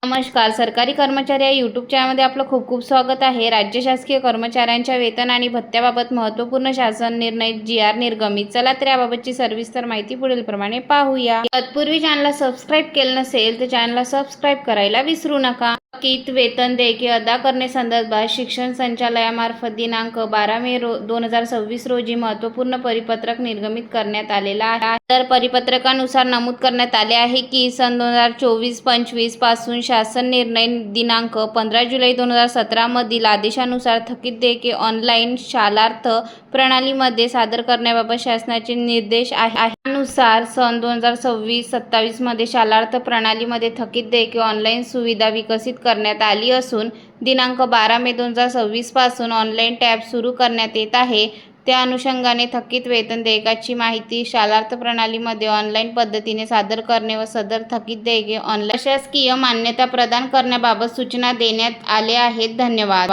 नमस्कार. सरकारी कर्मचारी या यूट्यूब चॅनलमध्ये आपलं खूप खूप स्वागत आहे. राज्य शासकीय कर्मचाऱ्यांच्या वेतन आणि भत्त्याबाबत महत्त्वपूर्ण शासन निर्णय जी.आर. निर्गमित. चला तर याबाबतची सविस्तर माहिती पुढीलप्रमाणे पाहूया. तत्पूर्वी चॅनलला सबस्क्राईब केलं नसेल तर चॅनलला सबस्क्राईब करायला विसरू नका. थकीत वेतन देयके अदा करण्यासंदर्भात शिक्षण संचालनालयामार्फत दिनांक 12 मे 2026 रोजी महत्त्वपूर्ण परिपत्रक निर्गमित करण्यात आलेला आहे. तर परिपत्रकानुसार नमूद करण्यात आले आहे की सन 2024-25 पासून शासन निर्णय दिनांक 15 जुलै 2017 मधील आदेशानुसार थकीत देयके ऑनलाईन शालार्थ प्रणालीमध्ये सादर करण्याबाबत शासनाचे निर्देश आहेत. त्यानुसार सन 2026-27 मध्ये शालार्थ प्रणालीमध्ये थकीत देयके ऑनलाईन सुविधा विकसित करण्यात आली असून दिनांक 12 मे 2026 पासून ऑनलाईन टॅब सुरू करण्यात येत आहे. त्या अनुषंगाने थकीत वेतन देयकाची माहिती शालार्थ प्रणालीमध्ये ऑनलाईन पद्धतीने सादर करणे व सदर थकीत देयके ऑनलाईन प्रशासकीय मान्यता प्रदान करण्याबाबत सूचना देण्यात आल्या आहेत. धन्यवाद.